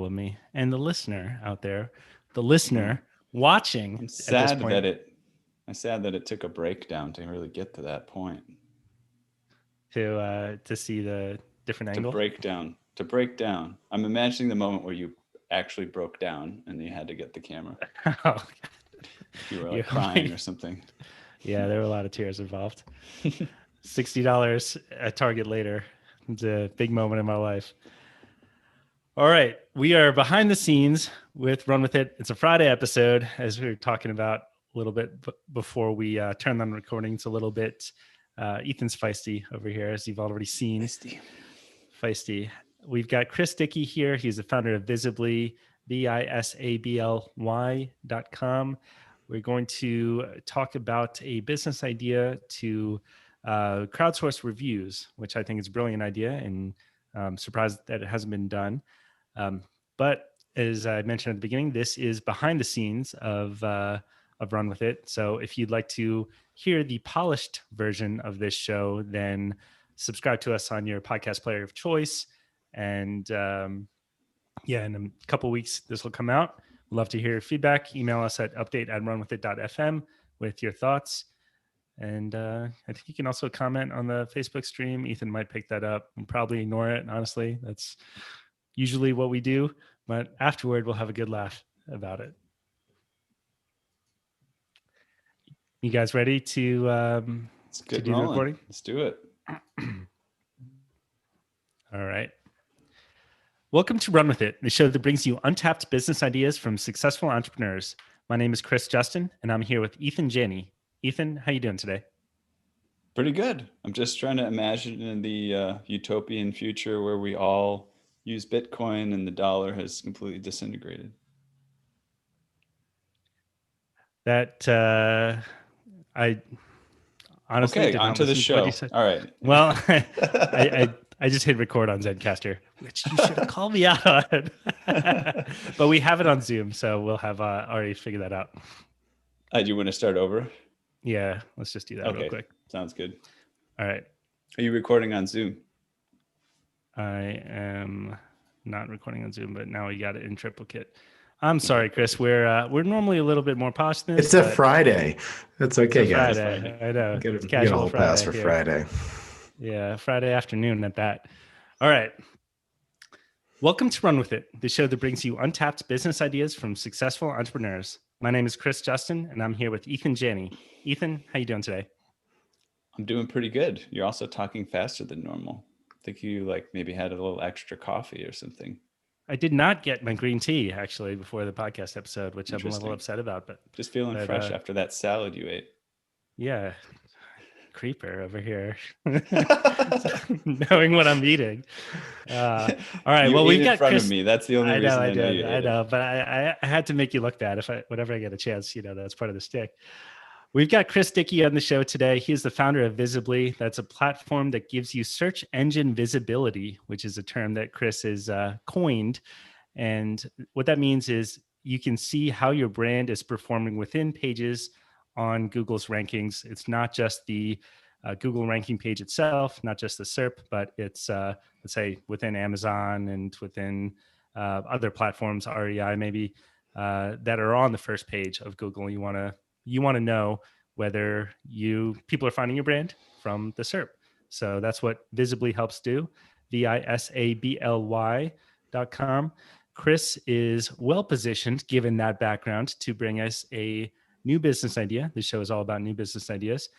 of me and the listener out there, the listener watching I'm at this sad point that it took a breakdown to really get to that point. to see the different To angle. break down. To break down. I'm imagining the moment where you actually broke down and you had to get the camera. Oh, You were you like crying or something. yeah, there were a lot of tears involved. $60 at Target later. It's a big moment in my life. All right, we are behind the scenes with Run With It. It's a Friday episode, as we were talking about a little bit before we turned on recordings a little bit. Ethan's feisty over here, as you've already seen. Feisty. We've got Chris Dickey here. He's the founder of Visibly, bisably.com. We're going to talk about a business idea to crowdsource reviews, which I think is a brilliant idea, and I'm surprised that it hasn't been done. But as I mentioned at the beginning, this is behind the scenes of Run With It. So if you'd like to hear the polished version of this show, then subscribe to us on your podcast player of choice. And in a couple of weeks, this will come out. We'd love to hear your feedback. Email us at update@runwithit.fm with your thoughts. And I think you can also comment on the Facebook stream. Ethan might pick that up and probably ignore it. Honestly, that's usually what we do. But afterward, we'll have a good laugh about it. You guys ready to do the recording? Let's do it. All right. Welcome to Run With It, the show that brings you untapped business ideas from successful entrepreneurs. My name is Chris Justin, and I'm here with Ethan Janney. Ethan, how you doing today? Pretty good. I'm just trying to imagine the utopian future where we all use Bitcoin and the dollar has completely disintegrated. That I honestly did not listen to what you said. All right. Well, I just hit record on Zencaster, which you should have called me out on. But we have it on Zoom, so we'll have already figured that out. Do you want to start over? Yeah, let's just do that real quick. Sounds good. All right. Are you recording on Zoom? I am not recording on Zoom, but now we got it in triplicate. I'm sorry, Chris. We're normally a little bit more posh than this. It's a Friday. That's okay, guys. Friday. I know. Get a whole pass for Friday. Yeah, Friday afternoon at that. All right. Welcome to Run With It, the show that brings you untapped business ideas from successful entrepreneurs. My name is Chris Justin, and I'm here with Ethan Janney. Ethan, how you doing today? I'm doing pretty good. You're also talking faster than normal. I think you maybe had a little extra coffee or something. I did not get my green tea actually before the podcast episode, which I'm a little upset about. But just feeling fresh after that salad you ate. Yeah, creeper over here, knowing what I'm eating. All right, well we've got in front Chris. Of me. That's the only reason I know you ate I know, but I had to make you look bad. Whenever I get a chance, that's part of the stick. We've got Chris Dickey on the show today. He is the founder of Visibly. That's a platform that gives you search engine visibility, which is a term that Chris has coined. And what that means is you can see how your brand is performing within pages on Google's rankings. It's not just the Google ranking page itself, not just the SERP, but it's, let's say, within Amazon and within other platforms, REI maybe, that are on the first page of Google. You want to know whether people are finding your brand from the SERP. So that's what Visibly helps do, visably.com. Chris is well positioned, given that background, to bring us a new business idea. This show is all about new business ideas.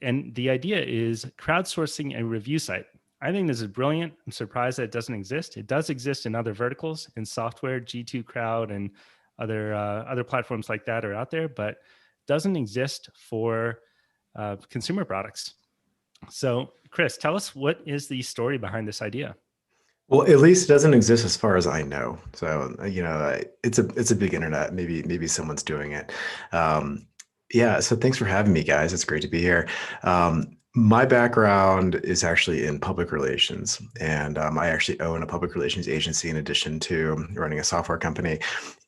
And the idea is crowdsourcing a review site. I think this is brilliant. I'm surprised that it doesn't exist. It does exist in other verticals, in software, G2 Crowd, and other platforms like that are out there, but doesn't exist for consumer products. So, Chris, tell us, what is the story behind this idea? Well, at least it doesn't exist as far as I know. So, it's a big internet. Maybe someone's doing it. So thanks for having me, guys. It's great to be here. My background is actually in public relations, and I actually own a public relations agency in addition to running a software company.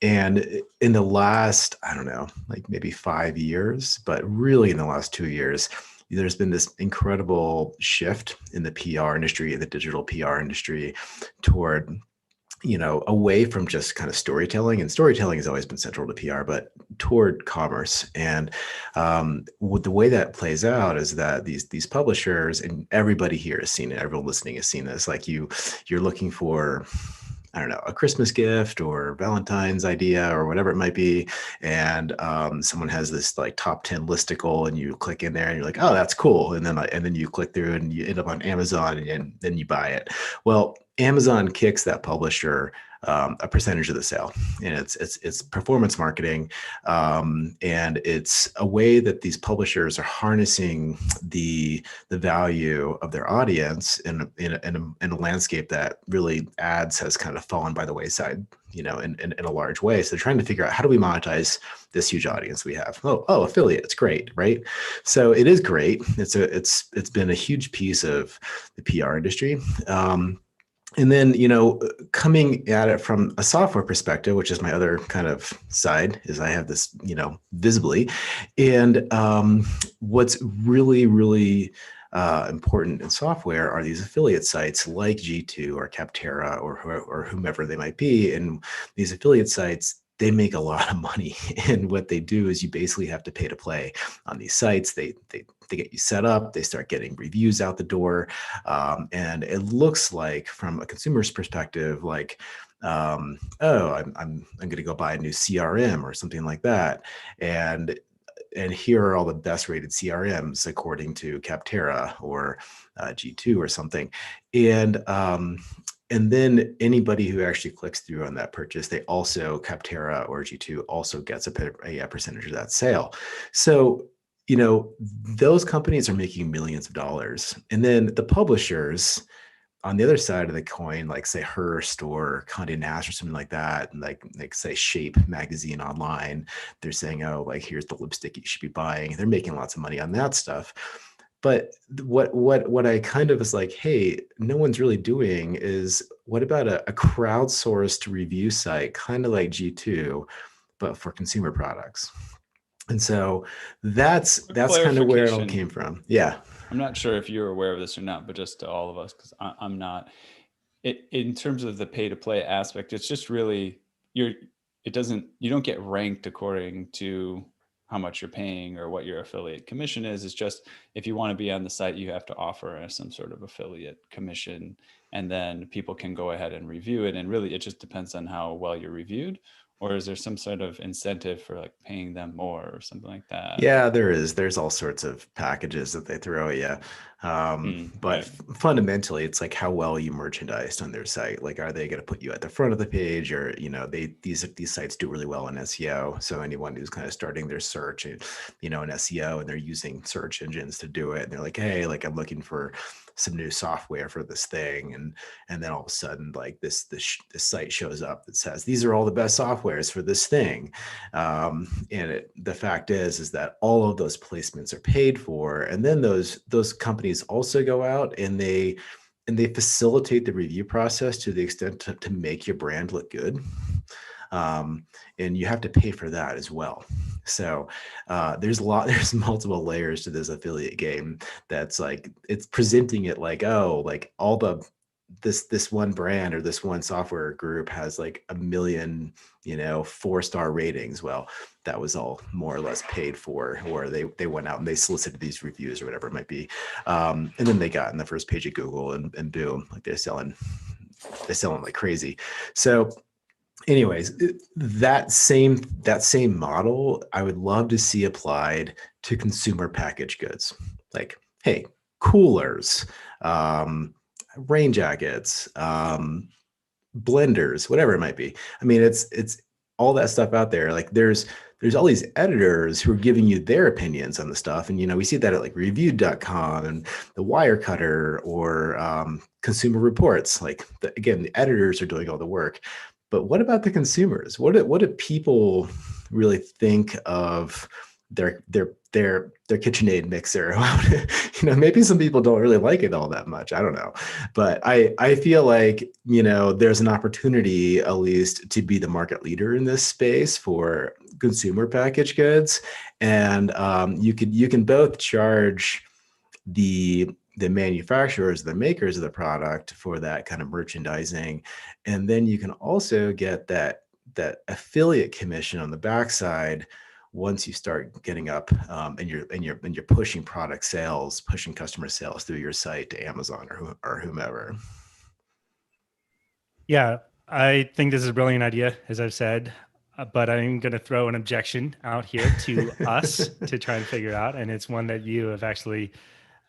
And in the last, maybe 5 years, but really in the last 2 years, there's been this incredible shift in the PR industry, in the digital PR industry, toward away from just kind of storytelling, and storytelling has always been central to PR, but toward commerce. And what the way that plays out is that these publishers, and everybody here has seen it, everyone listening has seen this, like you're looking for, I don't know, a Christmas gift or Valentine's idea or whatever it might be. And someone has this like top 10 listicle, and you click in there and you're like, oh, that's cool. And then you click through and you end up on Amazon, and then you buy it. Well, Amazon kicks that publisher a percentage of the sale, and it's performance marketing, and it's a way that these publishers are harnessing the value of their audience in a landscape that really ads has kind of fallen by the wayside, in a large way. So they're trying to figure out, how do we monetize this huge audience we have? Oh, affiliate, it's great, right? So it is great. It's been a huge piece of the PR industry. And then, coming at it from a software perspective, which is my other kind of side, is I have this, Visibly. And what's really, really important in software are these affiliate sites like G2 or Capterra or whomever they might be. And these affiliate sites, they make a lot of money. And what they do is you basically have to pay to play on these sites. They get you set up, they start getting reviews out the door. And it looks like, from a consumer's perspective, like, oh, I'm going to go buy a new CRM or something like that. And here are all the best rated CRMs according to Capterra or G2 or something. And then anybody who actually clicks through on that purchase, they also, Capterra or G2 also gets a percentage of that sale. So, those companies are making millions of dollars. And then the publishers on the other side of the coin, like say Hearst or Condé Nast or something like that, and like say Shape magazine online, they're saying, oh, like, here's the lipstick you should be buying. They're making lots of money on that stuff. But what I kind of was like, hey, no one's really doing is, what about a crowdsourced review site, kind of like G2, but for consumer products? And so that's kind of where it all came from. Yeah. I'm not sure if you're aware of this or not, but just to all of us, because I'm not. In terms of the pay to play aspect, it's just really you don't get ranked according to how much you're paying or what your affiliate commission is. It's just, if you want to be on the site, you have to offer some sort of affiliate commission, and then people can go ahead and review it. And really, it just depends on how well you're reviewed. Or is there some sort of incentive for like paying them more or something like that? Yeah, there is. There's all sorts of packages that they throw at you. But Right. Fundamentally, it's like how well you merchandised on their site. Like, are they going to put you at the front of the page, or these sites do really well in SEO. So anyone who's kind of starting their search, in SEO, and they're using search engines to do it, and they're like, hey, like, I'm looking for some new software for this thing, and then all of a sudden, like, this site shows up that says these are all the best softwares for this thing. And the fact is that all of those placements are paid for, and then those companies also go out and they facilitate the review process to the extent to make your brand look good. And you have to pay for that as well. So there's multiple layers to this affiliate game. That's like, it's presenting it like, oh, like all this one brand or this one software group has like 1 million, 4-star ratings. Well, that was all more or less paid for, or they went out and they solicited these reviews or whatever it might be. And then they got in the first page of Google, and boom, like they're selling like crazy. So anyways, that same model, I would love to see applied to consumer packaged goods. Like, hey, coolers, rain jackets, blenders, whatever it might be. I mean, it's all that stuff out there. Like, there's all these editors who are giving you their opinions on the stuff. And, we see that at like reviewed.com and the Wirecutter or Consumer Reports. Like, again, the editors are doing all the work. But what about the consumers? What do people really think of their KitchenAid mixer? Maybe some people don't really like it all that much. I don't know. But I feel like, there's an opportunity, at least, to be the market leader in this space for consumer packaged goods. And you can both charge the the manufacturers, the makers of the product for that kind of merchandising. And then you can also get that affiliate commission on the backside once you start getting up and you're pushing product sales, pushing customer sales through your site to Amazon or whomever. Yeah, I think this is a brilliant idea, as I've said, but I'm going to throw an objection out here to us to try and figure out, and it's one that you have actually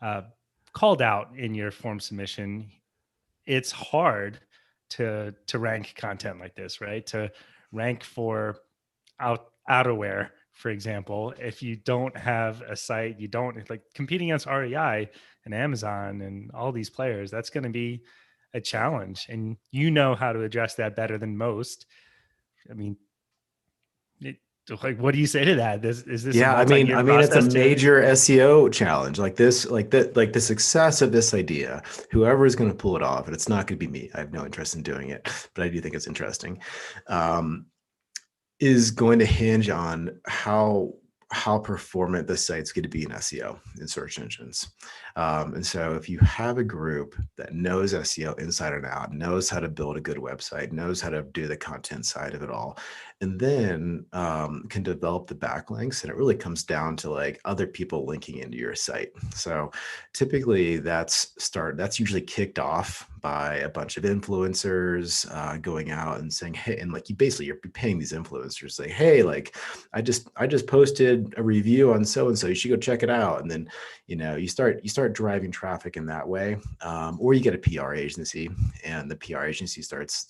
uh, called out in your form submission. It's hard to rank content like this, right? To rank for outerwear, for example, if you don't have a site, you don't like competing against REI and Amazon and all these players. That's going to be a challenge, and you know how to address that better than most. I mean, it, like, what do you say to that? Is this a Yeah, multi-year it's a process to? major SEO challenge. Like this, like the success of this idea, whoever is going to pull it off, and it's not going to be me. I have no interest in doing it, but I do think it's interesting. Is going to hinge on how performant the site's going to be in SEO in search engines. And so if you have a group that knows SEO inside and out, knows how to build a good website, knows how to do the content side of it all, and then can develop the backlinks, and it really comes down to like other people linking into your site. So typically that's usually kicked off by a bunch of influencers going out and saying, hey, and like you're paying these influencers, say, hey, like I just posted a review on so and so, you should go check it out. And then you start driving traffic in that way, or you get a PR agency, and the PR agency starts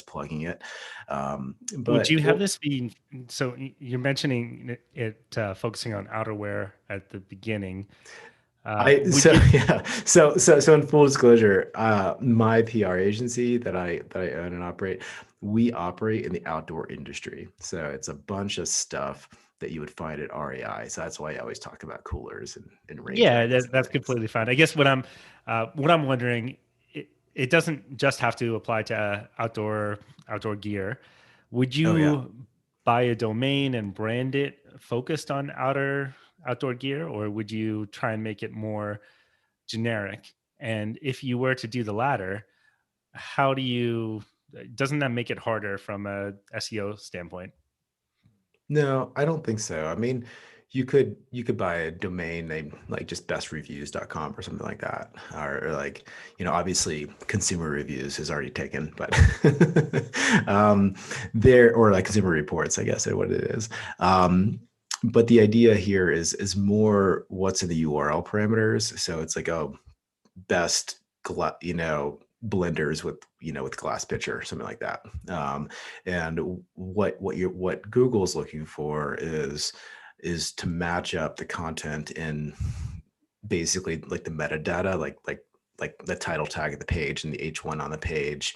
plugging it. Would But you have this be so? You're mentioning it focusing on outerwear at the beginning. Would you? So in full disclosure, my PR agency that I own and operate, we operate in the outdoor industry. So it's a bunch of stuff that you would find at REI. So that's why I always talk about coolers and rain Yeah, jackets and that's things. completely fine. I guess what I'm wondering, it doesn't just have to apply to outdoor gear. Would Oh yeah. you buy a domain and brand it focused on outdoor gear, or would you try and make it more generic? And if you were to do the latter, how do you? Doesn't that make it harder from a SEO standpoint? No, I don't think so. I mean, you could buy a domain name like just bestreviews.com or something like that. Or like, obviously consumer reviews is already taken, but there, or like consumer reports, I guess is what it is. But the idea here is more what's in the URL parameters. So it's like, oh, best blenders with with glass pitcher, something like that. And what Google's looking for is to match up the content in basically like the metadata, like the title tag of the page and the H1 on the page,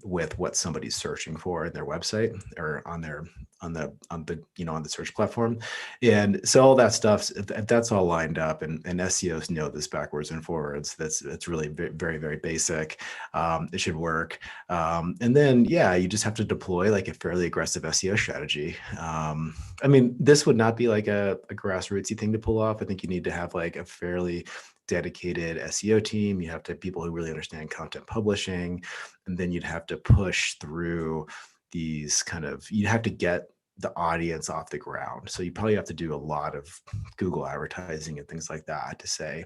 with what somebody's searching for in their website or on the search platform. And so all that stuff, if that's all lined up, and SEOs know this backwards and forwards, that's really very, very basic. It should work. And then, yeah, you just have to deploy like a fairly aggressive SEO strategy. I mean, this would not be like a grassrootsy thing to pull off. I think you need to have like a fairly dedicated SEO team. You have to have people who really understand content publishing, and then you'd have to push through you'd have to get the audience off the ground. So you probably have to do a lot of Google advertising and things like that to say,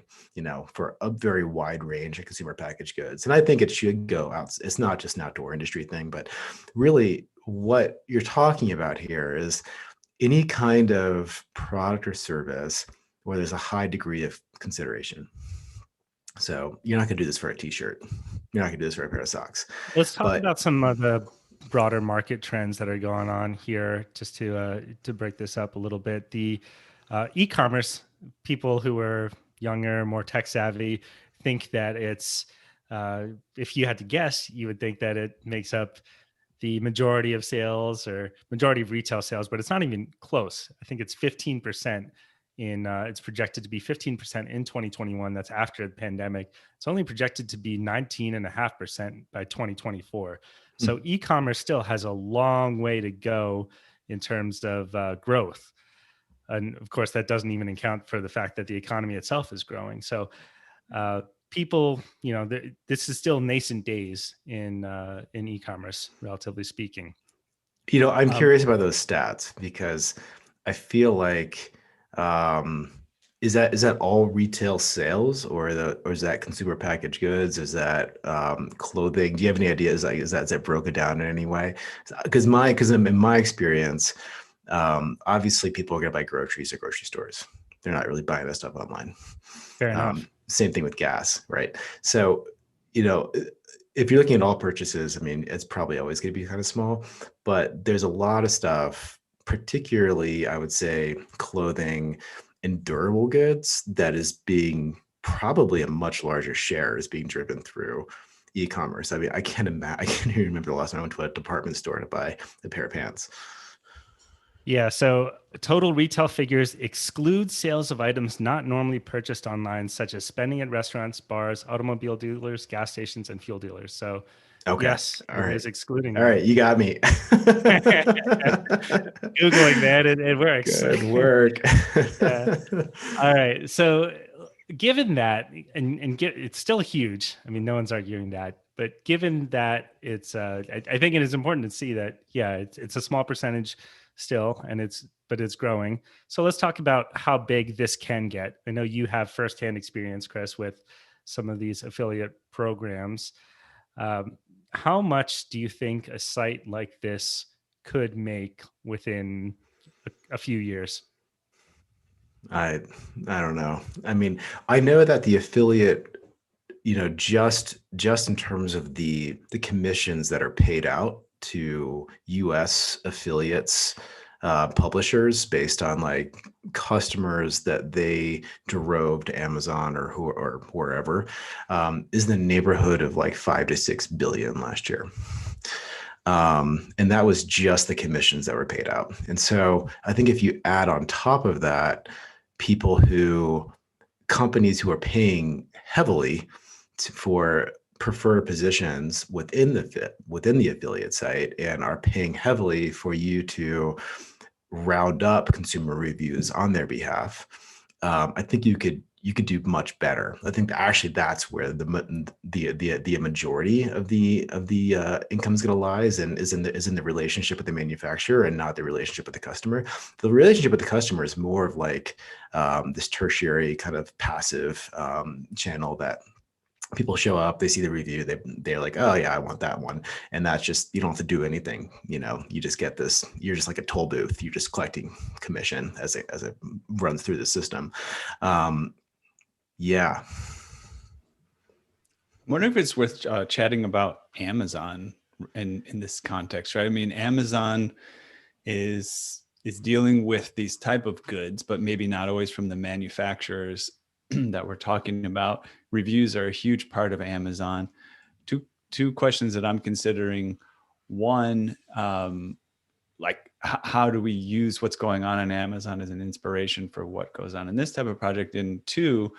for a very wide range of consumer packaged goods. And I think it should go out. It's not just an outdoor industry thing, but really what you're talking about here is any kind of product or service where there's a high degree of consideration. So you're not going to do this for a t-shirt. You're not going to do this for a pair of socks. Let's talk But about some of the broader market trends that are going on here, just to break this up a little bit. The e-commerce people who are younger, more tech savvy, think that it's if you had to guess, you would think that it makes up the majority of sales or majority of retail sales, but it's not even close. I think it's 15% it's projected to be 15% in 2021. That's after the pandemic. It's only projected to be 19.5% by 2024. So e-commerce still has a long way to go in terms of growth. And of course, that doesn't even account for the fact that the economy itself is growing. So People, this is still nascent days in e-commerce, relatively speaking. I'm Um, curious about those stats because I feel like is that all retail sales or is that consumer packaged goods? Is that clothing? Do you have any ideas? Like, is that broken down in any way? Because in my experience, obviously people are gonna buy groceries at grocery stores. They're not really buying that stuff online. Fair enough. Same thing with gas, right? So, you know, if you're looking at all purchases, I mean, it's probably always going to be kind of small, but there's a lot of stuff, particularly, I would say, clothing and durable goods that is being probably a much larger share is being driven through e-commerce. I mean, I can't imagine, I can't even remember the last time I went to a department store to buy a pair of pants. Yeah, so total retail figures exclude sales of items not normally purchased online, such as spending at restaurants, bars, automobile dealers, gas stations, and fuel dealers. So, Okay. yes, All it right. is excluding All them. right. You got me. Googling that, it works. Good work. Yeah. All right. So, given that, and it's still huge. I mean, no one's arguing that. But given that it's, I think it is important to see that, yeah, it's a small percentage still, and it's growing. So let's talk about how big this can get. I know you have firsthand experience, Chris, with some of these affiliate programs. How much do you think a site like this could make within a few years? I I don't know. I mean, I know that the affiliate, just in terms of the commissions that are paid out to US affiliates, publishers based on like customers that they drove to Amazon or wherever, is in the neighborhood of like 5 to 6 billion last year. And that was just the commissions that were paid out. And so I think if you add on top of that, companies who are paying heavily for preferred positions within the affiliate site and are paying heavily for you to round up consumer reviews on their behalf, I think you could do much better. I think actually that's where the majority of the income is going to lies and is in the relationship with the manufacturer and not the relationship with the customer. The relationship with the customer is more of like this tertiary kind of passive channel that people show up, they see the review, they're like, oh yeah, I want that one. And that's just, you don't have to do anything. You just get this, you're just like a toll booth. You're just collecting commission as it runs through the system. Yeah. I wonder if it's worth chatting about Amazon in this context, right? I mean, Amazon is dealing with these type of goods, but maybe not always from the manufacturers that we're talking about. Reviews are a huge part of Amazon. Two questions that I'm considering. One, like how do we use what's going on Amazon as an inspiration for what goes on in this type of project? And two,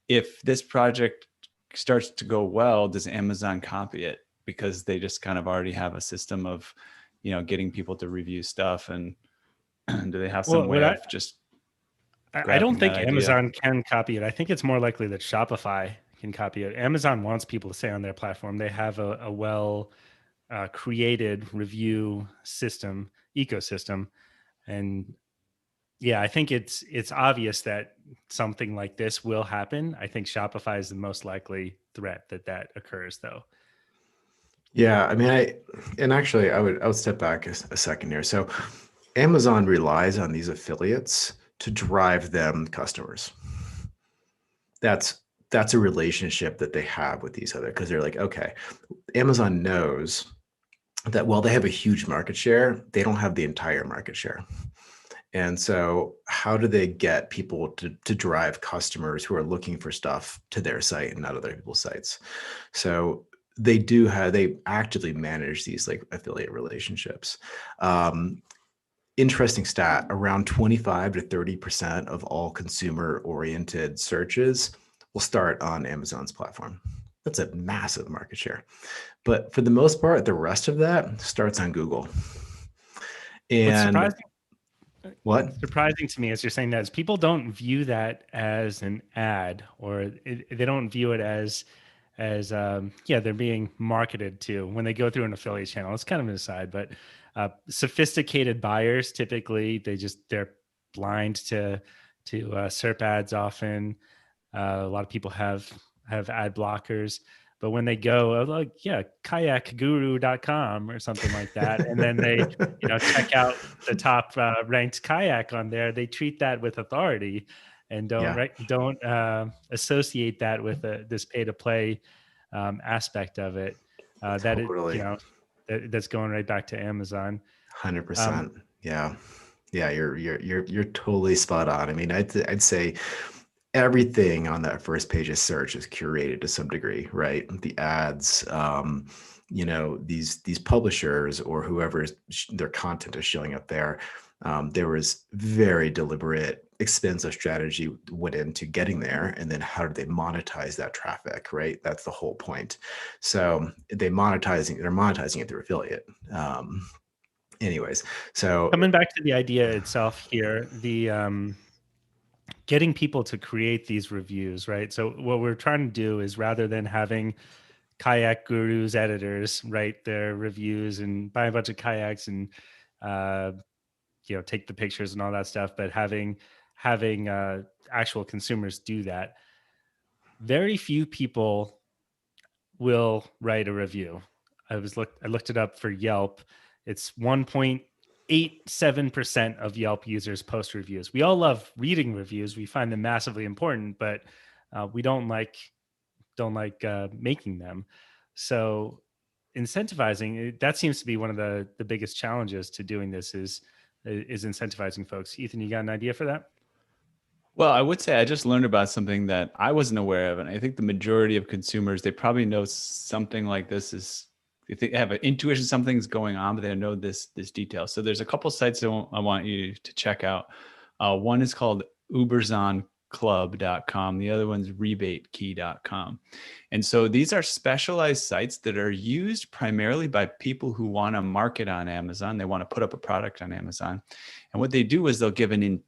if this project starts to go well, does Amazon copy it? Because they just kind of already have a system of, getting people to review stuff. And do they have some way of just I don't grabbing think that idea? Amazon can copy it. I think it's more likely that Shopify can copy it. Amazon wants people to stay on their platform. They have a well created review ecosystem, and yeah, I think it's obvious that something like this will happen. I think Shopify is the most likely threat that occurs, though. Yeah. I mean, I would step back a second here. So Amazon relies on these affiliates to drive them customers. That's a relationship that they have with these other, because they're like, okay, Amazon knows that while they have a huge market share, they don't have the entire market share. And so how do they get people to drive customers who are looking for stuff to their site and not other people's sites? So they actively manage these like affiliate relationships. Interesting stat, around 25 to 30% of all consumer oriented searches will start on Amazon's platform. That's a massive market share. But for the most part, the rest of that starts on Google. What's And surprising What? surprising to me as you're saying that is people don't view that as an ad, or they don't view it as yeah, they're being marketed to when they go through an affiliate channel. It's kind of an aside, but sophisticated buyers typically they're blind to SERP ads often. A lot of people have ad blockers, but when they go like, yeah, kayakguru.com or something like that, and then they check out the top ranked kayak on there, they treat that with authority and Yeah, don't associate that with this pay to play aspect of it. That it totally. that's going right back to Amazon. Um, 100%. Yeah. Yeah, you're totally spot on. I mean, I'd say everything on that first page of search is curated to some degree, right? The ads, these publishers or whoever their content is showing up there, there was very deliberate, expensive strategy went into getting there, and then how do they monetize that traffic, right? That's the whole point. So they're monetizing it through affiliate. Anyways, so Coming back to the idea itself here, the getting people to create these reviews, right? So what we're trying to do is, rather than having kayak gurus editors write their reviews and buy a bunch of kayaks and uh, take the pictures and all that stuff, but having actual consumers do that, very few people will write a review. I looked it up for Yelp. It's 1.87% of Yelp users post reviews. We all love reading reviews. We find them massively important, but we don't like making them. So incentivizing, that seems to be one of the biggest challenges to doing this is incentivizing folks. Ethan, you got an idea for that? Well, I would say I just learned about something that I wasn't aware of. And I think the majority of consumers, they probably know something like this is, they have an intuition something's going on, but they don't know this detail. So there's a couple sites I want you to check out. One is called uberzonclub.com. The other one's rebatekey.com. And so these are specialized sites that are used primarily by people who want to market on Amazon. They want to put up a product on Amazon. And what they do is they'll give a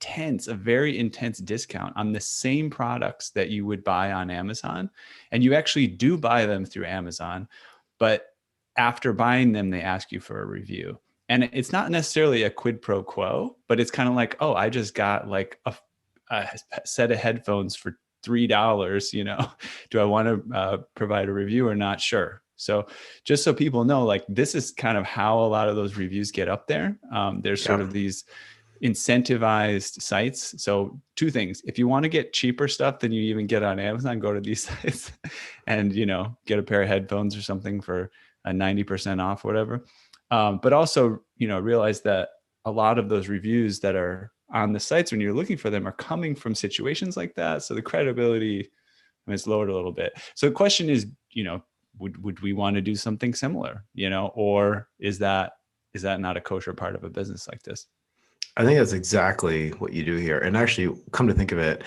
very intense discount on the same products that you would buy on Amazon. And you actually do buy them through Amazon, but after buying them, they ask you for a review. And it's not necessarily a quid pro quo, but it's kind of like, oh, I just got like a set of headphones for $3. Do I want to provide a review or not? Sure. So just so people know, like, this is kind of how a lot of those reviews get up there. There's sort of these incentivized sites. So two things: if you want to get cheaper stuff than you even get on Amazon, go to these sites and, get a pair of headphones or something for a 90% off, whatever. But also, realize that a lot of those reviews that are on the sites when you're looking for them are coming from situations like that. So the credibility is lowered a little bit. So the question is, would we want to do something similar, or is that not a kosher part of a business like this? I think that's exactly what you do here. And actually, come to think of it,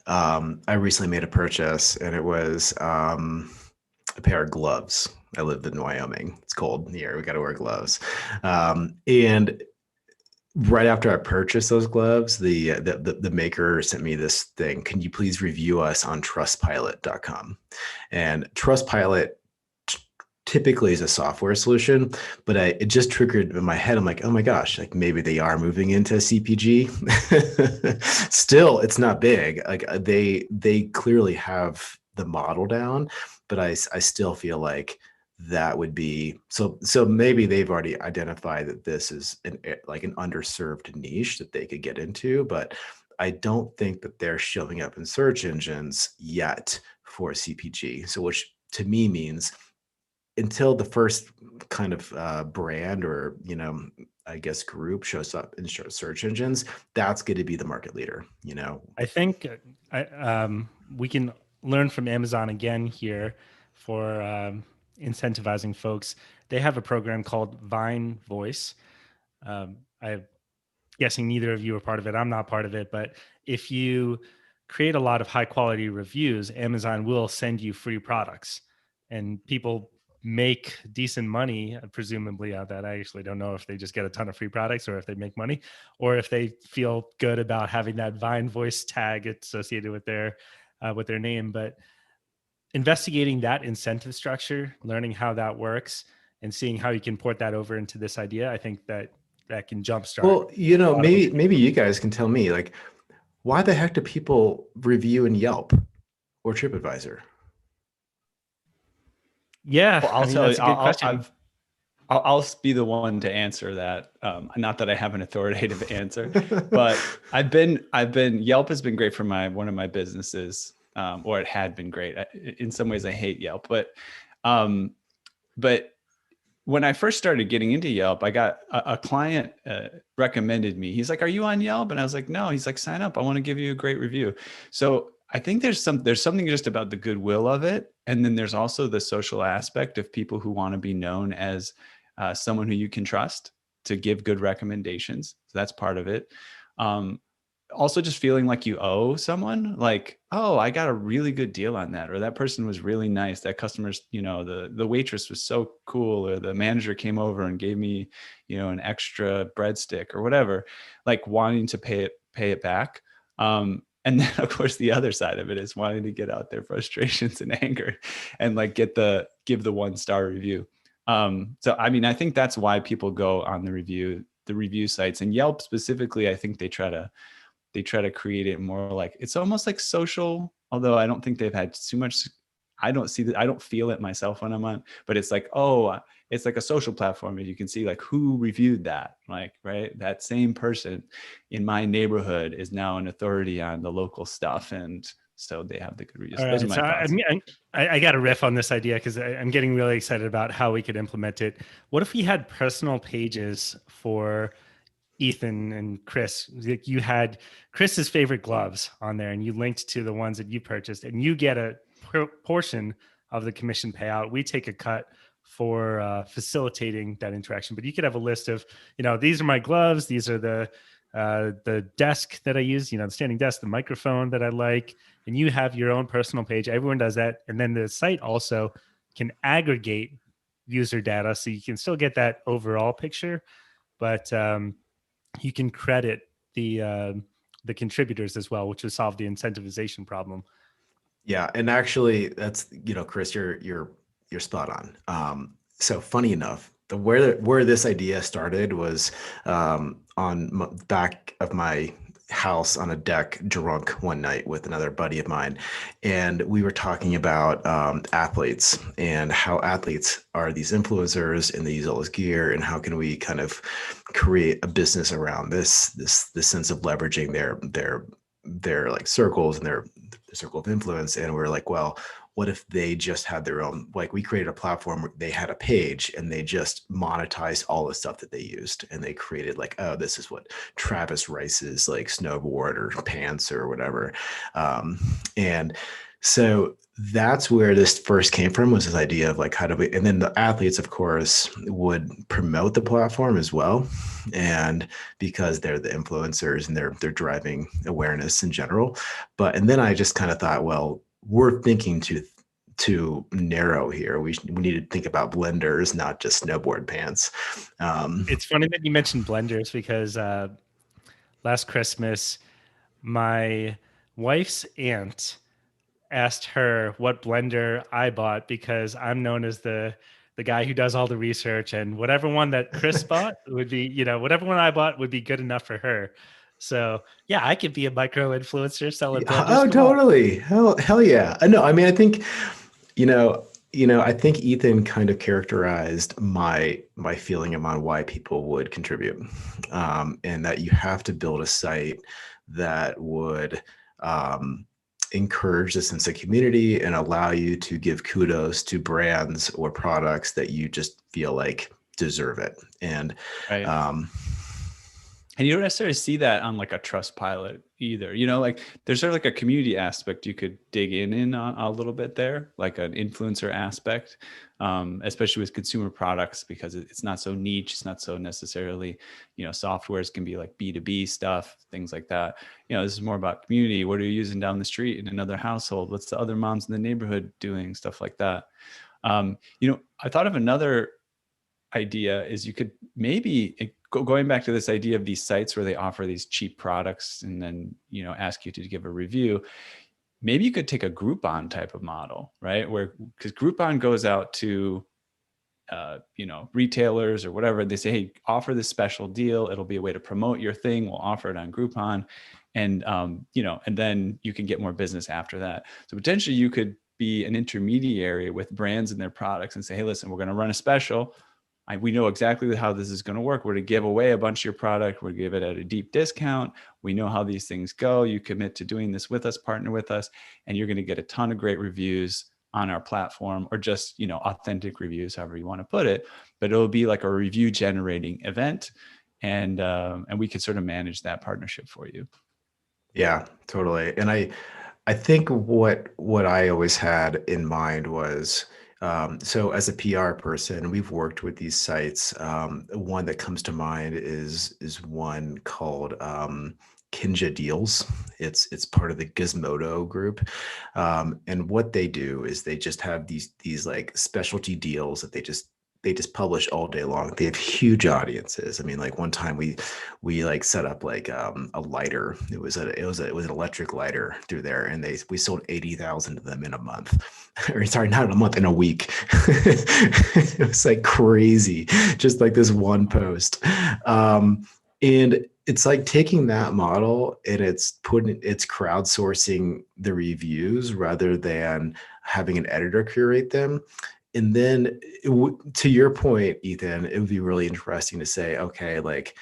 I recently made a purchase, and it was a pair of gloves. I live in Wyoming. It's cold here. We got to wear gloves. And right after I purchased those gloves, the maker sent me this thing. Can you please review us on Trustpilot.com? And Trustpilot typically is a software solution, but it just triggered in my head. I'm like, oh my gosh, like maybe they are moving into CPG. Still, it's not big. Like they clearly have the model down, but I still feel like that would be so maybe they've already identified that this is an underserved niche that they could get into, but I don't think that they're showing up in search engines yet for CPG. So which to me means until the first kind of brand or, I guess group shows up in search engines, that's going to be the market leader, I think we can learn from Amazon again here for incentivizing folks. They have a program called Vine Voice. I'm guessing neither of you are part of it. I'm not part of it, but if you create a lot of high quality reviews, Amazon will send you free products, and people make decent money, presumably out that. I actually don't know if they just get a ton of free products or if they make money, or if they feel good about having that Vine voice tag associated with their name. But investigating that incentive structure, learning how that works, and seeing how you can port that over into this idea, I think that can jumpstart Well, you a know, lot of what maybe you guys can tell me, like, why the heck do people review in Yelp or TripAdvisor? Yeah, Well, I I'll mean, tell that's you, a good question. I'll be the one to answer that. Not that I have an authoritative answer, but I've been Yelp has been great for one of my businesses, or it had been great. In some ways, I hate Yelp, um, but when I first started getting into Yelp, I got a client recommended me. He's like, "Are you on Yelp?" And I was like, "No." He's like, "Sign up. I want to give you a great review." So I think there's something just about the goodwill of it, and then there's also the social aspect of people who want to be known as someone who you can trust to give good recommendations. So that's part of it. Um, Also just feeling like you owe someone, like, oh, I got a really good deal on that, or that person was really nice, that customer's, the waitress was so cool, or the manager came over and gave me, an extra breadstick or whatever, like wanting to pay it back. And then of course the other side of it is wanting to get out their frustrations and anger and like give the 1-star review. So I mean, I think that's why people go on the review sites, and Yelp specifically. I think they try to create it more like, it's almost like social, although I don't think they've had too much. I don't feel it myself when I'm on, but it's like, oh, it's like a social platform, and you can see like who reviewed that, like, right, that same person in my neighborhood is now an authority on the local stuff, and so they have the good reviews. All Those are right, my so thoughts. I got a riff on this idea because I'm getting really excited about how we could implement it. What if we had personal pages for Ethan and Chris? Like, you had Chris's favorite gloves on there, and you linked to the ones that you purchased, and you get a portion of the commission payout. We take a cut for facilitating that interaction. But you could have a list of, these are my gloves, these are the desk that I use, the standing desk, the microphone that I like, and you have your own personal page. Everyone does that, and then the site also can aggregate user data, so you can still get that overall picture, but you can credit the contributors as well, which would solve the incentivization problem. Yeah, and actually, that's, Chris, you're spot on. So funny enough, where this idea started was on back of my house on a deck, drunk one night with another buddy of mine, and we were talking about athletes and how athletes are these influencers and they use all this gear, and how can we kind of create a business around this sense of leveraging their like circles and their circle of influence. And we're like, well, what if they just had their own, like, we created a platform where they had a page and they just monetized all the stuff that they used, and they created like, oh, this is what Travis Rice's like snowboard or pants or whatever. And so that's where this first came from, was this idea of like, how do we, and then the athletes of course would promote the platform as well, and because they're the influencers and they're driving awareness in general. But and then I just kind of thought, well, we're thinking too narrow here. We need to think about blenders, not just snowboard pants. It's funny that you mentioned blenders, because last Christmas, my wife's aunt asked her what blender I bought, because I'm known as the guy who does all the research, and whatever one that Chris bought would be, whatever one I bought would be good enough for her. So yeah, I could be a micro influencer selling blenders. Oh, Come on. totally. Hell yeah. No, I mean, I think, you know, I think Ethan kind of characterized my feeling about why people would contribute, and that you have to build a site that would encourage the sense of community and allow you to give kudos to brands or products that you just feel like deserve it. And Right. um, And you don't necessarily see that on like a trust pilot either. Like there's sort of like a community aspect you could dig in on a little bit there, like an influencer aspect, especially with consumer products, because it's not so niche. It's not so necessarily, softwares can be like B2B stuff, things like that. This is more about community. What are you using down the street in another household? What's the other moms in the neighborhood doing? Stuff like that. I thought of another idea is you could maybe going back to this idea of these sites where they offer these cheap products and then, ask you to give a review. Maybe you could take a Groupon type of model, right? Because Groupon goes out to, retailers or whatever. They say, hey, offer this special deal. It'll be a way to promote your thing. We'll offer it on Groupon. And, and then you can get more business after that. So potentially you could be an intermediary with brands and their products and say, hey, listen, we're going to run a special. We know exactly how this is going to work. We're to give away a bunch of your product. We're to give it at a deep discount. We know how these things go. You commit to doing this with us, partner with us, and you're going to get a ton of great reviews on our platform, or just, authentic reviews, however you want to put it. But it'll be like a review generating event. And we could sort of manage that partnership for you. Yeah, totally. And I think what I always had in mind was, so as a PR person, we've worked with these sites. One that comes to mind is one called Kinja Deals. It's part of the Gizmodo group, and what they do is they just have these like specialty deals that they just publish all day long. They have huge audiences. I mean, like one time we like set up like a lighter. It was an electric lighter through there, and we sold 80,000 of them in a month. Or sorry, not in a month, in a week. It was like crazy, just like this one post. And it's like taking that model and it's crowdsourcing the reviews rather than having an editor curate them. And then to your point, Ethan, it would be really interesting to say, okay, like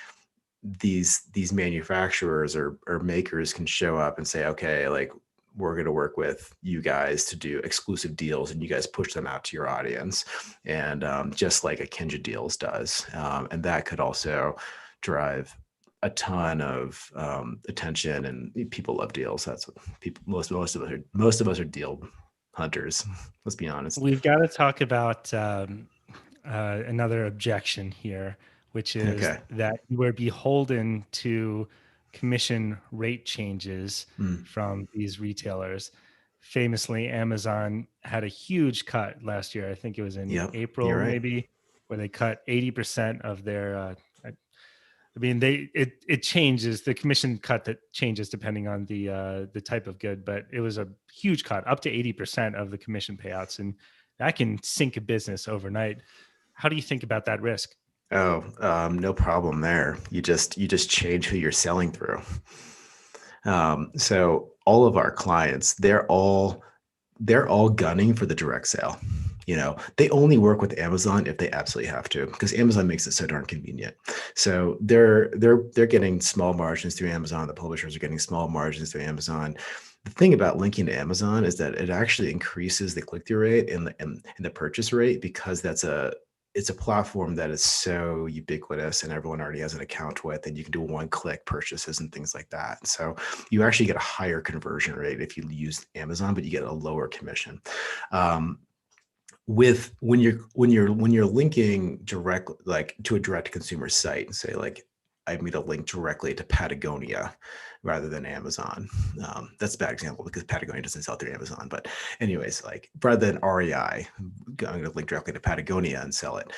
these manufacturers or makers can show up and say, okay, like we're going to work with you guys to do exclusive deals, and you guys push them out to your audience, and just like a Kinja Deals does, and that could also drive a ton of attention, and people love deals. That's what people most of us are deal hunters. Let's be honest. We've got to talk about another objection here, which is Okay. that you are beholden to commission rate changes from these retailers. Famously, Amazon had a huge cut last year. I think it was in Yep, April, you're right. maybe, where they cut 80% of their. I mean, it changes, the commission cut that changes depending on the type of good, but it was a huge cut, up to 80% of the commission payouts, and that can sink a business overnight. How do you think about that risk? Oh, no problem there. You just change who you're selling through. So all of our clients, they're all gunning for the direct sale. They only work with Amazon if they absolutely have to, because Amazon makes it so darn convenient. So they're getting small margins through Amazon. The publishers are getting small margins through Amazon. The thing about linking to Amazon is that it actually increases the click-through rate and the purchase rate, because it's a platform that is so ubiquitous and everyone already has an account with, and you can do one-click purchases and things like that. So you actually get a higher conversion rate if you use Amazon, but you get a lower commission. When you're linking direct, like to a direct consumer site, say like I made a link directly to Patagonia rather than Amazon. That's a bad example because Patagonia doesn't sell through Amazon. But anyways, like rather than REI, I'm going to link directly to Patagonia and sell it.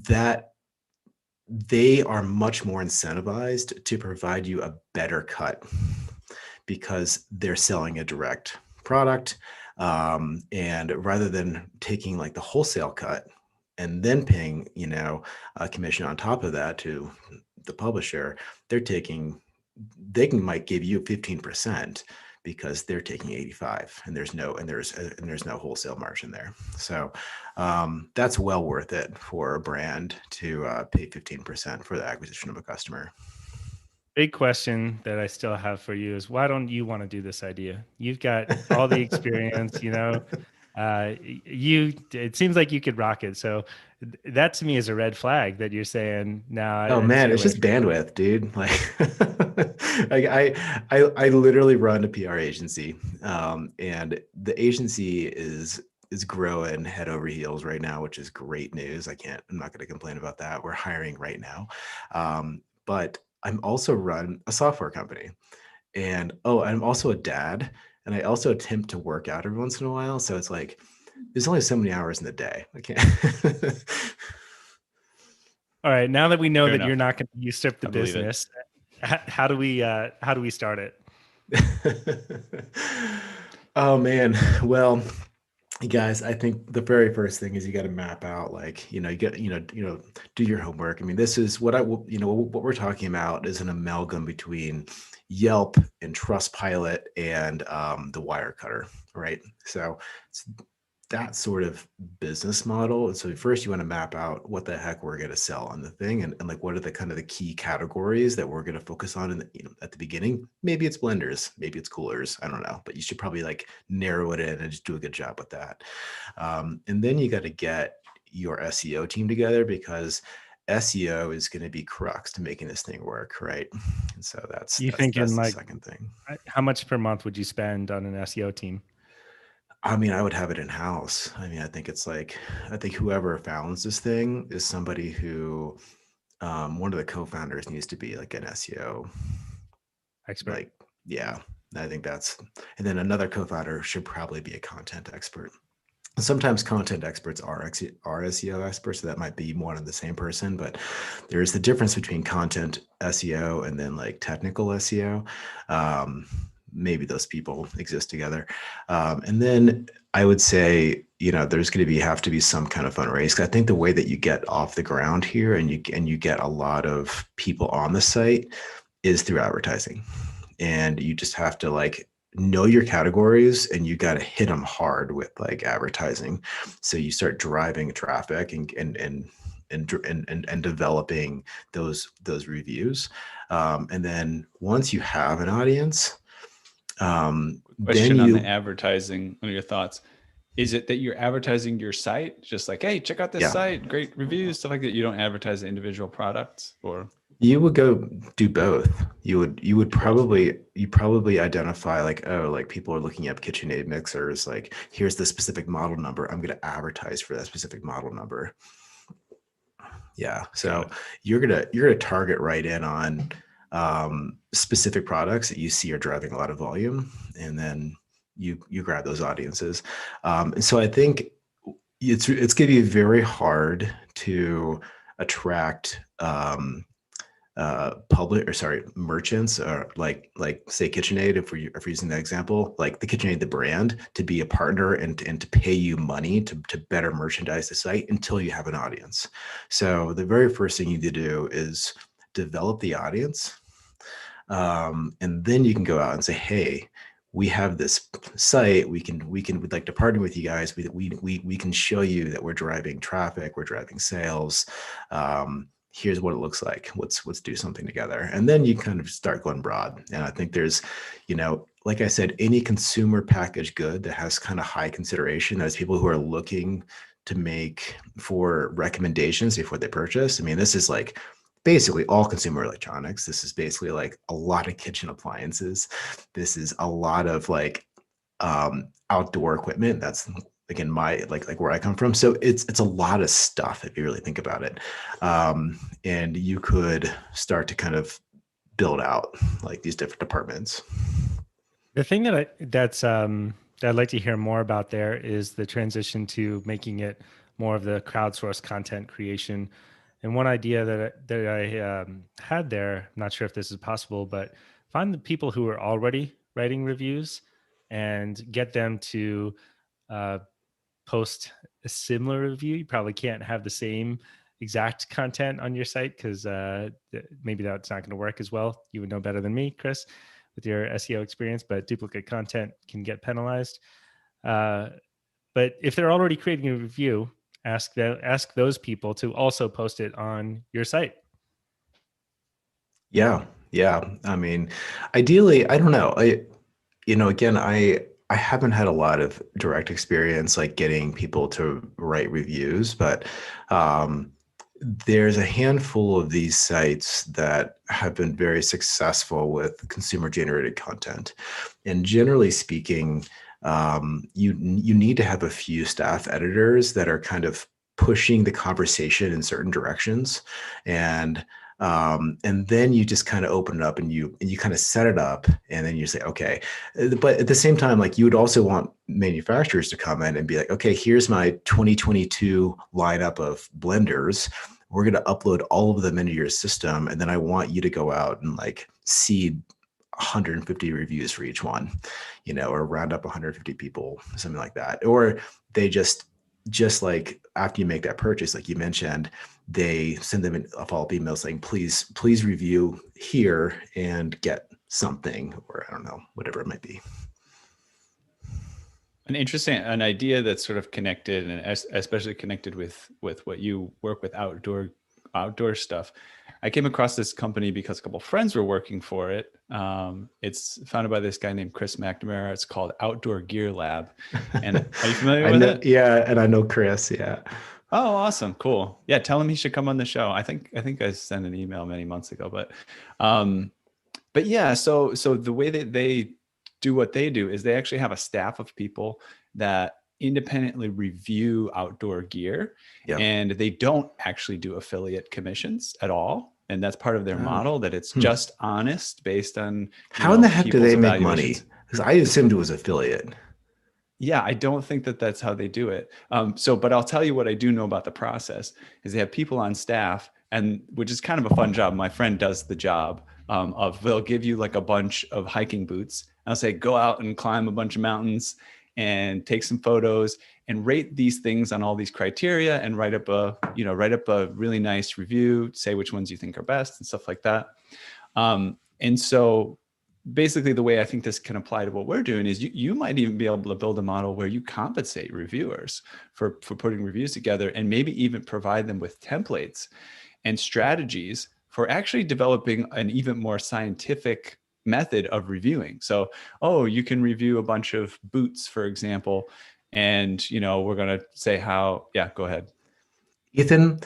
That they are much more incentivized to provide you a better cut because they're selling a direct product. And rather than taking like the wholesale cut and then paying, a commission on top of that to the publisher, they might give you 15% because they're taking 85, and there's no wholesale margin there. So that's well worth it for a brand to pay 15% for the acquisition of a customer. Big question that I still have for you is, why don't you want to do this idea? You've got all the experience, it sees like you could rock it. So that to me is a red flag that you're saying now. Oh man, it's just bandwidth, dude. Like, I literally run a PR agency, and the agency is growing head over heels right now, which is great news. I'm not going to complain about that. We're hiring right now, but I'm also run a software company, and I'm also a dad, and I also attempt to work out every once in a while. So it's like there's only so many hours in the day. I can't. All right. Now that we know Fair that you're enough. not going to usurp the I believe it. business, how do we start it? Oh man. Well, you guys, I think the very first thing is you got to map out, like, you get, do your homework. I mean, this is what what we're talking about is an amalgam between Yelp and Trustpilot and the Wirecutter, right? So it's that sort of business model. And so first you want to map out what the heck we're going to sell on the thing, and like what are the kind of the key categories that we're going to focus on in the, at the beginning. Maybe it's blenders, maybe it's coolers, I don't know, but you should probably like narrow it in and just do a good job with that. And then you got to get your SEO team together, because SEO is going to be crux to making this thing work, right? And so that's You that's thinking that's the like second thing. how much per month would you spend on an SEO team? I mean, I would have it in house. I mean, I think it's like, I think whoever founds this thing is somebody who, one of the co-founders needs to be like an SEO, Expert. like, yeah, I think that's, and then another co-founder should probably be a content expert. Sometimes content experts are SEO experts, so that might be one and the same person, but there's the difference between content SEO and then like technical SEO. Maybe those people exist together. And then I would say, there's going to have to be some kind of fundraise. I think the way that you get off the ground here and you get a lot of people on the site is through advertising. And you just have to like know your categories, and you got to hit them hard with like advertising. So you start driving traffic and developing those reviews. And then once you have an audience, Question on the advertising. What are your thoughts? Is it that you're advertising your site, just like, hey, check out this site, great reviews, stuff like that? You don't advertise the individual products, or you would go do both. You would probably identify like, oh, like people are looking up KitchenAid mixers. Like, here's the specific model number. I'm going to advertise for that specific model number. Yeah. So you're gonna target right in on specific products that you see are driving a lot of volume, and then you grab those audiences. And so I think it's going to be very hard to attract merchants, or like say KitchenAid, if we're using that example, like the KitchenAid, the brand, to be a partner and to pay you money to better merchandise the site until you have an audience. So the very first thing you need to do is develop the audience, and then you can go out and say, hey, we have this site, we'd like to partner with you guys. We can show you that we're driving traffic, we're driving sales. Here's what it looks like. Let's do something together. And then you kind of start going broad. And I think there's, like I said, any consumer packaged good that has kind of high consideration, there's people who are looking to make for recommendations before they purchase. I mean, this is like basically all consumer electronics. This is basically like a lot of kitchen appliances. This is a lot of like outdoor equipment. That's, again, my like where I come from. So it's a lot of stuff if you really think about it. And you could start to kind of build out like these different departments. The thing that I'd like to hear more about there is the transition to making it more of the crowdsourced content creation. And one idea that I had there, I'm not sure if this is possible, but find the people who are already writing reviews and get them to post a similar review. You probably can't have the same exact content on your site because maybe that's not going to work as well. You would know better than me, Chris, with your SEO experience, but duplicate content can get penalized. But if they're already creating a review, ask those people to also post it on your site. Yeah. I mean, ideally, I don't know. Again, I haven't had a lot of direct experience like getting people to write reviews, but there's a handful of these sites that have been very successful with consumer generated content. And generally speaking, you need to have a few staff editors that are kind of pushing the conversation in certain directions. And And then you just kind of open it up and you kind of set it up, and then you say, okay. But at the same time, like, you would also want manufacturers to come in and be like, okay, here's my 2022 lineup of blenders. We're going to upload all of them into your system, and then I want you to go out and like seed 150 reviews for each one, or round up 150 people, something like that. Or they just like after you make that purchase, like you mentioned, they send them a follow-up email saying, please review here and get something, or I don't know, whatever it might be. An idea that's sort of connected, and especially connected with what you work with, outdoor stuff. I came across this company because a couple of friends were working for it. It's founded by this guy named Chris McNamara. It's called Outdoor Gear Lab. And are you familiar with it? Yeah, and I know Chris. Yeah. Oh, awesome, cool. Yeah, tell him he should come on the show. I think I sent an email many months ago, but yeah. So the way that they do what they do is they actually have a staff of people that independently review outdoor gear, and they don't actually do affiliate commissions at all. And that's part of their model, that it's just honest based on how in the heck do they make money? Because I assumed it was affiliate. Yeah, I don't think that that's how they do it. But I'll tell you what I do know about the process is they have people on staff, and which is kind of a fun job. My friend does the job of they'll give you like a bunch of hiking boots. I'll say, go out and climb a bunch of mountains and take some photos and rate these things on all these criteria and write up a really nice review, say which ones you think are best and stuff like that. And so basically the way I think this can apply to what we're doing is you might even be able to build a model where you compensate reviewers for putting reviews together, and maybe even provide them with templates and strategies for actually developing an even more scientific method of reviewing. So, you can review a bunch of boots, for example, and we're going to say how, go ahead. Ethan,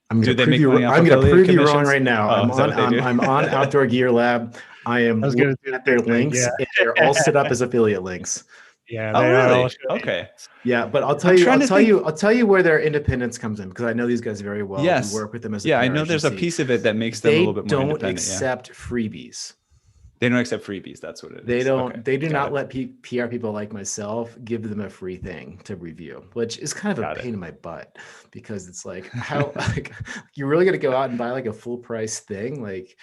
I'm going to prove you wrong right now. I'm on Outdoor Gear Lab. I am looking at their links, and they're all set up as affiliate links. Yeah. Oh, really? Okay. Yeah, but I'll tell you where their independence comes in, because I know these guys very well. Yes. We work with them as I know there's a piece of it that makes them a little bit more independent. They don't accept freebies. They don't accept freebies. That's what it is. They don't. Okay. They do not let PR people like myself give them a free thing to review, which is kind of a pain in my butt, because it's like, how like you're really going to go out and buy like a full price thing, like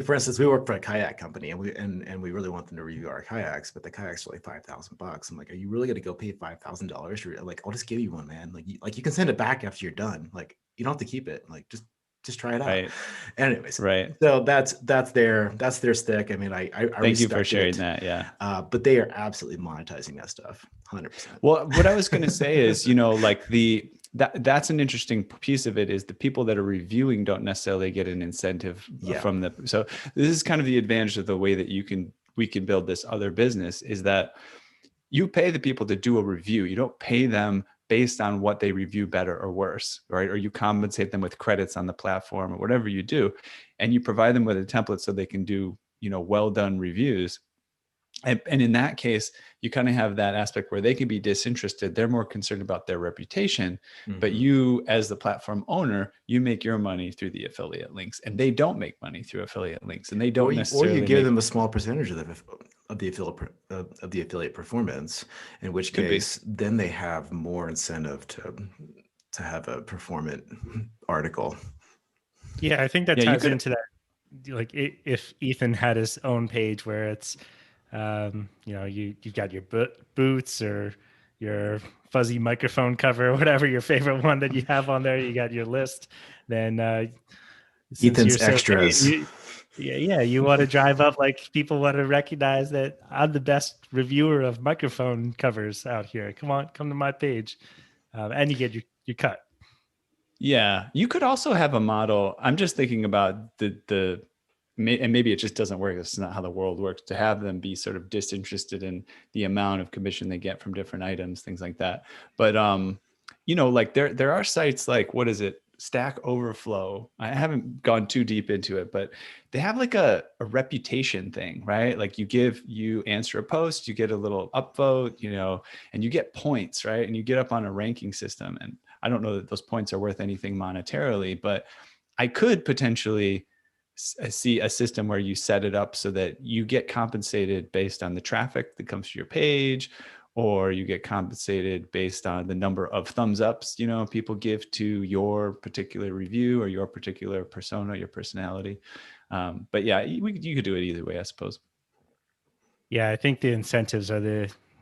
for instance, we work for a kayak company, and we really want them to review our kayaks, but the kayaks are like $5,000. I'm like, are you really going to go pay $5,000? Like, I'll just give you one, man. Like you can send it back after you're done. Like, you don't have to keep it. Like, just try it out. Right. Anyways, right. So that's their stick. I mean, I thank you for sharing that. Yeah. But they are absolutely monetizing that stuff, 100%. Well, what I was going to say is, like that's an interesting piece of it, is the people that are reviewing don't necessarily get an incentive from the. So this is kind of the advantage of the way that we can build this other business, is that you pay the people to do a review. You don't pay them based on what they review better or worse, right? Or you compensate them with credits on the platform or whatever you do, and you provide them with a template so they can do, well done reviews. And in that case, you kind of have that aspect where they can be disinterested. They're more concerned about their reputation, but you, as the platform owner, you make your money through the affiliate links, and they don't make money through affiliate links, and they don't necessarily. Or you give them a small percentage of the affiliate performance, in which case then they have more incentive to have a performant article. Yeah, I think that ties into that. Like, if Ethan had his own page where it's you've got your boots or your fuzzy microphone cover or whatever your favorite one that you have on there, you got your list, then Ethan's extras. You want to drive up, like, people want to recognize that I'm the best reviewer of microphone covers out here. Come to my page, and you get your cut. Yeah, you could also have a model. I'm just thinking about and maybe it just doesn't work. This is not how the world works, to have them be sort of disinterested in the amount of commission they get from different items, things like that. But, like there are sites like, what is it? Stack Overflow. I haven't gone too deep into it, but they have like a reputation thing, right? Like you answer a post, you get a little upvote, and you get points, right? And you get up on a ranking system. And I don't know that those points are worth anything monetarily, but I could potentially see a system where you set it up so that you get compensated based on the traffic that comes to your page, or you get compensated based on the number of thumbs ups, people give to your particular review or your particular persona, your personality. But yeah, you could do it either way, I suppose. Yeah, I think the incentives are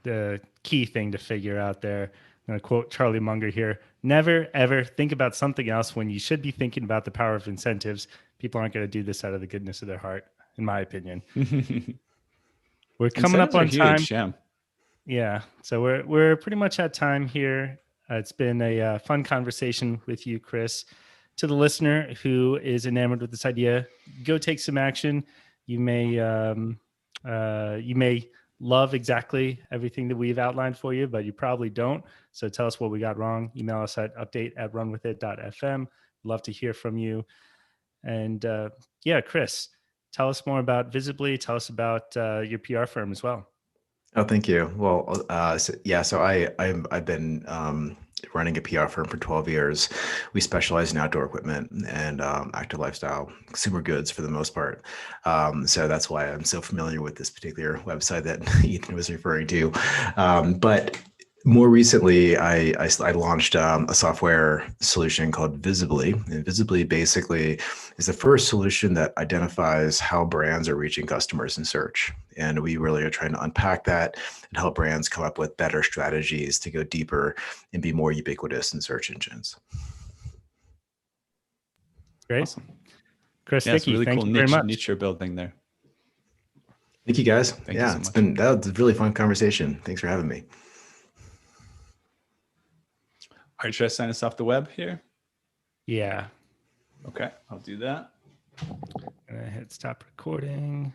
the key thing to figure out there. I'm going to quote Charlie Munger here: "Never ever think about something else when you should be thinking about the power of incentives. People aren't going to do this out of the goodness of their heart, in my opinion." We're coming up Incentives are on time. huge. Yeah. Yeah, so we're pretty much at time here. It's been a fun conversation with you, Chris. To the listener who is enamored with this idea, go take some action. You may love exactly everything that we've outlined for you, but you probably don't. So tell us what we got wrong. Email us at update@runwithit.fm. Love to hear from you. And yeah, Chris, tell us more about Visibly. Tell us about your PR firm as well. Oh, thank you. Well, so I've been running a PR firm for 12 years. We specialize in outdoor equipment and active lifestyle consumer goods for the most part. So that's why I'm so familiar with this particular website that Ethan was referring to. But more recently, I launched a software solution called Visibly. And Visibly basically is the first solution that identifies how brands are reaching customers in search. And we really are trying to unpack that and help brands come up with better strategies to go deeper and be more ubiquitous in search engines. Great. Awesome. Chris, Yeah, it's a Dickey, really thank cool you very much. niche you're building there. Thank you, guys. Thank you so much. That was a really fun conversation. Thanks for having me. All right, should I sign us off the web here? Yeah. Okay, I'll do that. And I hit stop recording.